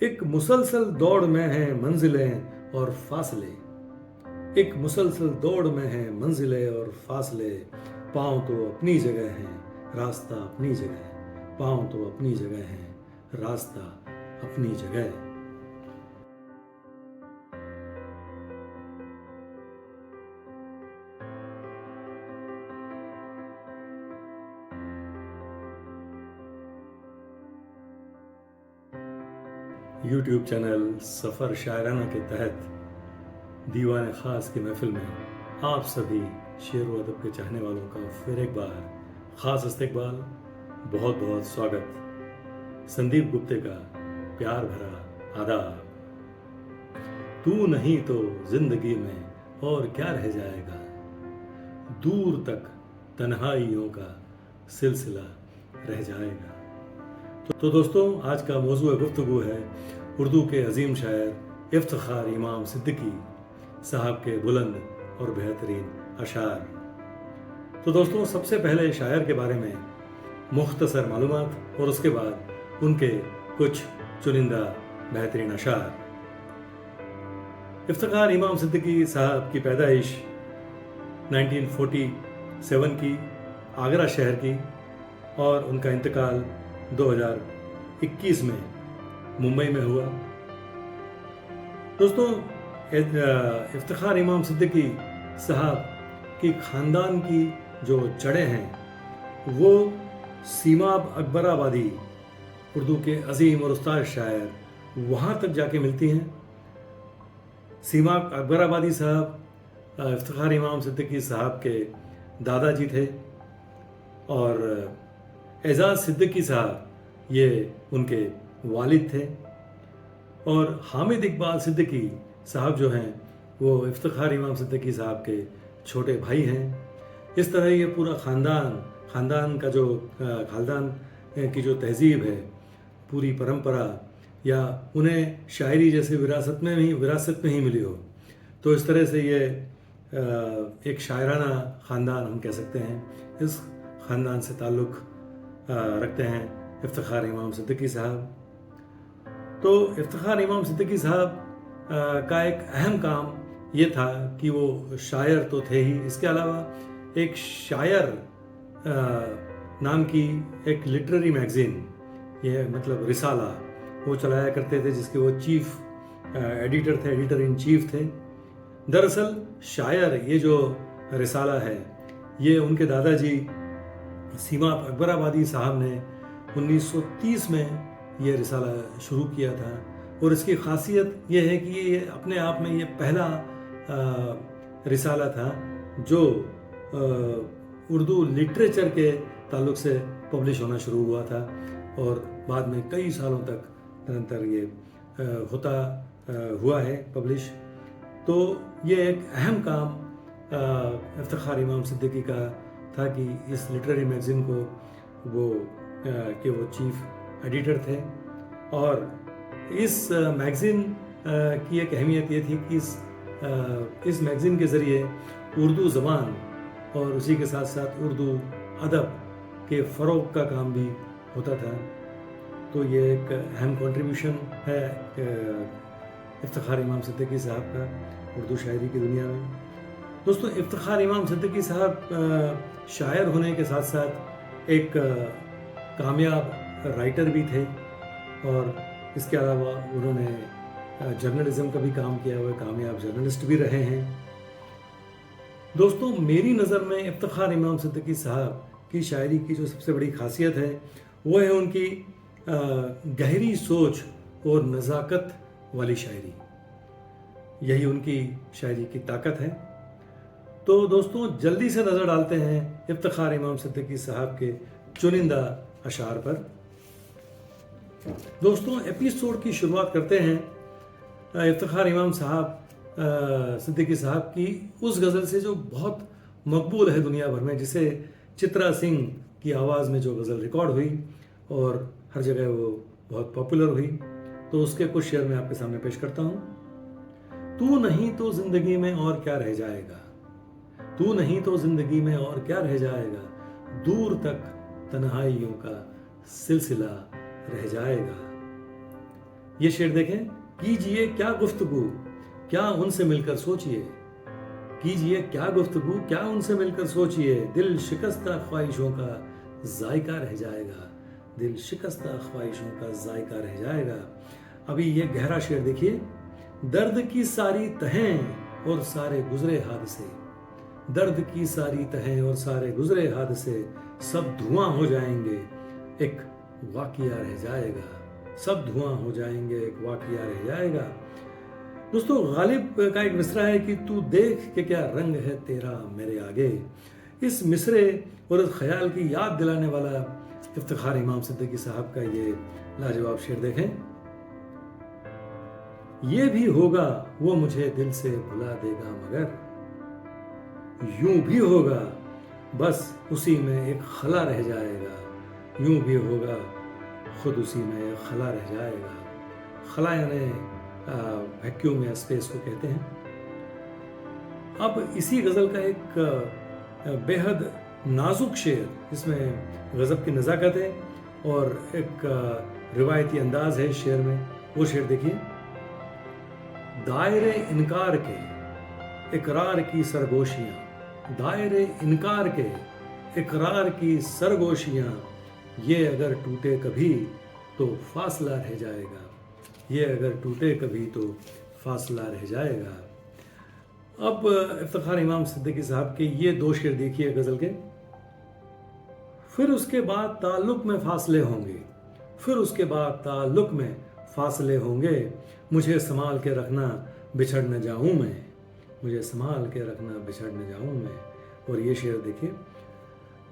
एक मुसलसल दौड़ में है मंजिलें और फासले। एक मुसलसल दौड़ में है मंजिलें और फासले। पाँव तो अपनी जगह हैं, रास्ता अपनी जगह है। पाँव तो अपनी जगह हैं, रास्ता अपनी जगह। यूट्यूब चैनल सफ़र शायराना के तहत दीवान ख़ास की महफिल में आप सभी शेर व अदब के चाहने वालों का फिर एक बार ख़ास इस्तकबाल, बहुत बहुत स्वागत। संदीप गुप्ते का प्यार भरा आदाब। तू नहीं तो जिंदगी में और क्या रह जाएगा, दूर तक तन्हाइयों का सिलसिला रह जाएगा। तो दोस्तों, आज का मौजूद गुफ्तगू है उर्दू के अजीम शायर इफ्तिखार इमाम सिद्दीकी साहब के बुलंद और बेहतरीन अशार। तो दोस्तों, सबसे पहले शायर के बारे में मुख्तसर मालूमात और उसके बाद उनके कुछ चुनिंदा बेहतरीन अशार। इफ्तिखार इमाम सिद्दीकी साहब की पैदाइश 1947 की आगरा शहर की और उनका इंतकाल 2021 में मुंबई में हुआ। दोस्तों, इफ्तिखार इमाम सिद्दीकी साहब की ख़ानदान की जो जड़ें हैं वो सीमाब अकबराबादी उर्दू के अजीम और उस्ताद शायर वहाँ तक जाके मिलती हैं। सीमाब अकबराबादी साहब इफ्तिखार इमाम सिद्दीकी साहब के दादाजी थे और एजाज सिद्दीकी साहब ये उनके वालिद थे और हामिद इकबाल सिद्दीकी साहब जो हैं वो इफ्तिखार इमाम सिद्दीकी साहब के छोटे भाई हैं। इस तरह ये पूरा ख़ानदान का जो खानदान की जो तहजीब है, पूरी परंपरा या उन्हें शायरी जैसे विरासत में ही मिली हो, तो इस तरह से ये एक शायराना ख़ानदान हम कह सकते हैं। इस ख़ानदान से ताल्लुक़ रखते हैं इफ्तिखार इमाम सिद्दीकी साहब। तो इफ्तिखार इमाम सिद्दीकी साहब का एक अहम काम ये था कि वो शायर तो थे ही, इसके अलावा एक शायर नाम की एक लिटरेरी मैगज़ीन, ये मतलब रिसाला, वो चलाया करते थे, जिसके वो चीफ एडिटर इन चीफ थे। दरअसल शायर ये जो रिसाला है ये उनके दादाजी सीमाब अकबराबादी साहब ने 1930 में ये रिसाला शुरू किया था और इसकी खासियत ये है कि ये अपने आप में ये पहला रिसाला था जो उर्दू लिटरेचर के ताल्लुक़ से पब्लिश होना शुरू हुआ था और बाद में कई सालों तक निरंतर ये होता हुआ है पब्लिश। तो ये एक अहम काम इफ्तिखार इमाम सिद्दीकी का था कि इस लिटरेरी मैगज़ीन को वो चीफ एडिटर थे और इस मैगज़ीन की एक अहमियत ये थी कि इस मैगज़ीन के ज़रिए उर्दू ज़बान और उसी के साथ साथ उर्दू अदब के फ़रोग़ का काम भी होता था। तो ये एक अहम कंट्रीब्यूशन है इफ्तिखार इमाम सिद्दीकी साहब का उर्दू शायरी की दुनिया में। दोस्तों, इफ्तिखार इमाम सिद्दीकी साहब शायर होने के साथ साथ एक कामयाब राइटर भी थे और इसके अलावा उन्होंने जर्नलिज़म का भी काम किया हुआ, कामयाब जर्नलिस्ट भी रहे हैं। दोस्तों, मेरी नज़र में इफ्तिखार इमाम सिद्दीकी साहब की शायरी की जो सबसे बड़ी खासियत है वो है उनकी गहरी सोच और नज़ाकत वाली शायरी। यही उनकी शायरी की ताकत है। तो दोस्तों, जल्दी से नज़र डालते हैं इफ्तिखार इमाम सिद्दीकी साहब के चुनिंदा अशार पर। दोस्तों, एपिसोड की शुरुआत करते हैं इफ्तिखार इमाम सिद्दीकी साहब की उस गज़ल से जो बहुत मकबूल है दुनिया भर में, जिसे चित्रा सिंह की आवाज़ में जो गज़ल रिकॉर्ड हुई और हर जगह वो बहुत पॉपुलर हुई। तो उसके कुछ शेर मैं आपके सामने पेश करता हूँ। तू नहीं तो ज़िंदगी में और क्या रह जाएगा, तू नहीं तो ज़िंदगी में और क्या रह जाएगा, दूर तक तन्हाइयों का सिलसिला रह जाएगा। ये शेर देखें, कीजिए क्या गुफ्तगू, क्या उनसे मिलकर सोचिए। कीजिए क्या गुफ्तगू, क्या उनसे मिलकर सोचिए। दिल शिकस्ता ख्वाहिशों का जायका रह जाएगा, दिल शिकस्ता ख्वाहिशों का जायका रह जाएगा। अभी ये गहरा शेर देखिए, दर्द की सारी तहें और सारे गुजरे हादसे, दर्द की सारी तहें और सारे गुजरे हादसे सब धुआं हो जाएंगे, एक वाकिया रह जाएगा। सब धुआं हो जाएंगे, एक वाकिया रह जाएगा। दोस्तों, गालिब का एक मिसरा है कि तू देख के क्या रंग है तेरा मेरे आगे। इस मिसरे और इस ख्याल की याद दिलाने वाला इफ्तिखार इमाम सिद्दीकी साहब का ये लाजवाब शेर देखें, ये भी होगा वो मुझे दिल से भुला देगा, मगर यूं भी होगा बस उसी में एक खला रह जाएगा। यूं भी होगा खुद उसी में एक खला रह जाएगा। खला यानी वैक्यूम या स्पेस को कहते हैं। अब इसी गज़ल का एक बेहद नाजुक शेर, इसमें गज़ब की नज़ाकत है और एक रिवायती अंदाज है शेर में। वो शेर देखिए, दायरे इनकार के इकरार की सरगोशियाँ, दायरे इनकार के इकरार की सरगोशियाँ, ये अगर टूटे कभी तो फासला रह जाएगा। ये अगर टूटे कभी तो फासला रह जाएगा। अब इफ्तिखार इमाम सिद्दीकी साहब के ये दो शेर देखिए गज़ल के। फिर उसके बाद ताल्लुक़ में फासले होंगे, फिर उसके बाद ताल्लुक़ में फासले होंगे, मुझे संभाल के रखना बिछड़ न जाऊं मैं, मुझे संभाल के रखना बिछड़ न जाऊं मैं। और ये शेर देखिए,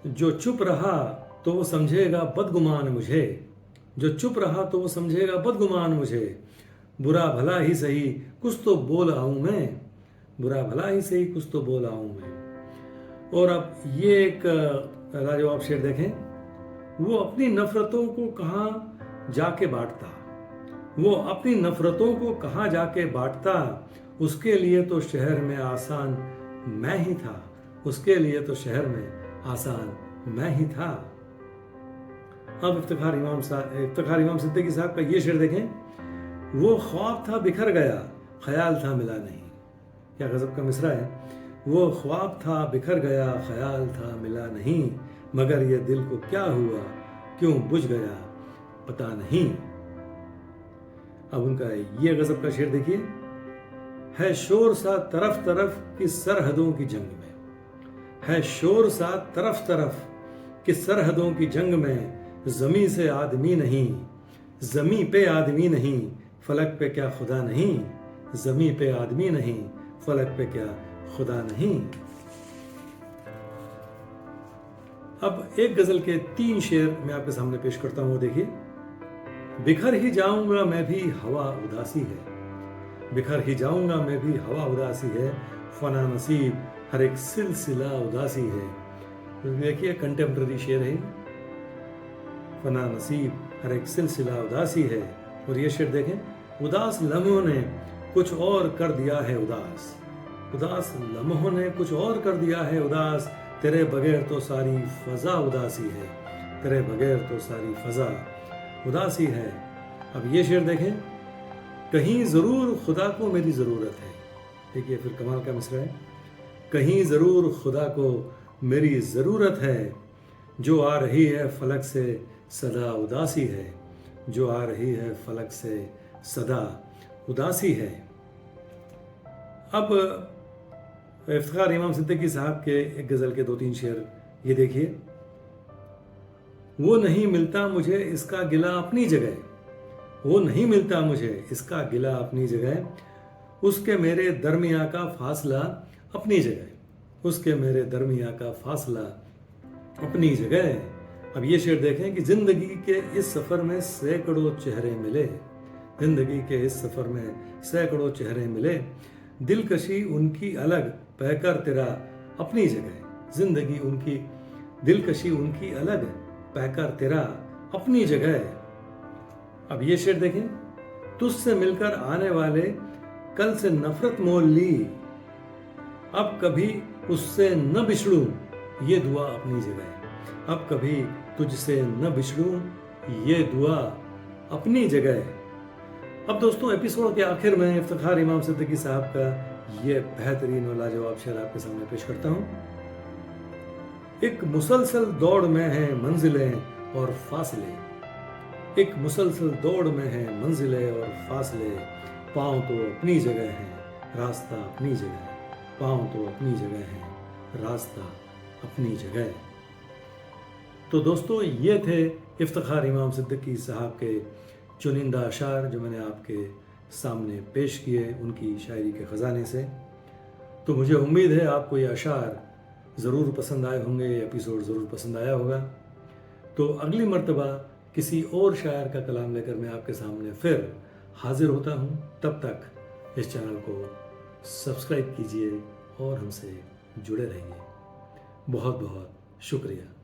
जो चुप रहा तो वो समझेगा बदगुमान मुझे, जो चुप रहा तो वो समझेगा बदगुमान मुझे, बुरा भला ही सही कुछ तो बोल आऊं मैं, बुरा भला ही सही कुछ तो बोल आऊं मैं। और अब ये एक लाजवाब शेर देखें, वो अपनी नफरतों को कहाँ जाके बांटता, वो अपनी नफरतों को कहाँ जाके बांटता, उसके लिए तो शहर में आसान मैं ही था, उसके लिए तो शहर में आसान मैं ही था। अब इफ्तिखार इमाम सिद्दीकी साहब का ये शेर देखें, वो ख्वाब था बिखर गया ख्याल था मिला नहीं। क्या गजब का मिसरा है। वो ख्वाब था बिखर गया ख्याल था मिला नहीं, मगर ये दिल को क्या हुआ क्यों बुझ गया पता नहीं। अब उनका ये गजब का शेर देखिए, है शोर सा तरफ तरफ की सरहदों की जंग में, है शोर सा तरफ तरफ की सरहदों की जंग में, जमी से आदमी नहीं, जमी पे आदमी नहीं, फलक पे क्या खुदा नहीं, जमी पे आदमी नहीं, फलक पे क्या खुदा नहीं। अब एक गजल के 3 शेर मैं आपके सामने पेश करता हूं, वो देखिए। बिखर ही जाऊंगा मैं भी हवा उदासी है, बिखर ही जाऊंगा मैं भी हवा उदासी है, फना नसीब हर एक सिलसिला उदासी है। देखिए कंटेम्प्रेरी शेर है, फना नसीब हर एक सिलसिला उदासी है। और ये शेर देखें, उदास लम्हों ने कुछ और कर दिया है उदास, उदास लम्हों ने कुछ और कर दिया है उदास, तेरे बगैर तो सारी फजा उदासी है, तेरे बगैर तो सारी फजा उदासी है। अब ये शेर देखें, कहीं ज़रूर खुदा को मेरी ज़रूरत है। देखिए फिर कमाल का मिसरा है, कहीं ज़रूर खुदा को मेरी ज़रूरत है, जो आ रही है फलक से सदा उदासी है, जो आ रही है फलक से सदा उदासी है। अब इफ्तिखार इमाम सिद्दीकी साहब के एक गज़ल के 2-3 शेर ये देखिए, वो नहीं मिलता मुझे इसका गिला अपनी जगह, वो नहीं मिलता मुझे इसका गिला अपनी जगह, उसके मेरे दरमिया का फासला अपनी जगह, उसके मेरे दरमिया का फासला अपनी जगह। अब ये शेर देखें कि जिंदगी के इस सफ़र में सैकड़ों चेहरे मिले, जिंदगी के इस सफ़र में सैकड़ों चेहरे मिले, दिलकशी उनकी अलग पैकर तेरा अपनी जगह, जिंदगी उनकी दिलकशी उनकी अलग पैकर तेरा अपनी जगह। अब ये शेर देखें, तुझसे मिलकर आने वाले कल से नफरत मोल ली, अब कभी उससे न बिछड़ूं ये दुआ अपनी जगह, अब कभी तुझसे न बिछड़ूं ये दुआ अपनी जगह। अब दोस्तों एपिसोड के आखिर में इफ्तिखार इमाम सिद्दीकी साहब का ये बेहतरीन और लाजवाब शेर आपके सामने पेश करता हूँ। एक मुसलसल दौड़ में है मंजिलें और फासले, एक मुसलसल दौड़ में है मंजिलें और फासले, पाँव तो अपनी जगह है रास्ता अपनी जगह, पाँव तो अपनी जगह है रास्ता अपनी जगह। तो दोस्तों ये थे इफ्तिखार इमाम सिद्दीकी साहब के चुनिंदा अशार जो मैंने आपके सामने पेश किए उनकी शायरी के ख़जाने से। तो मुझे उम्मीद है आपको ये अशार ज़रूर पसंद आए होंगे, ये एपिसोड ज़रूर पसंद आया होगा। तो अगली मर्तबा किसी और शायर का कलाम लेकर मैं आपके सामने फिर हाजिर होता हूँ। तब तक इस चैनल को सब्सक्राइब कीजिए और हमसे जुड़े रहिए। बहुत बहुत शुक्रिया।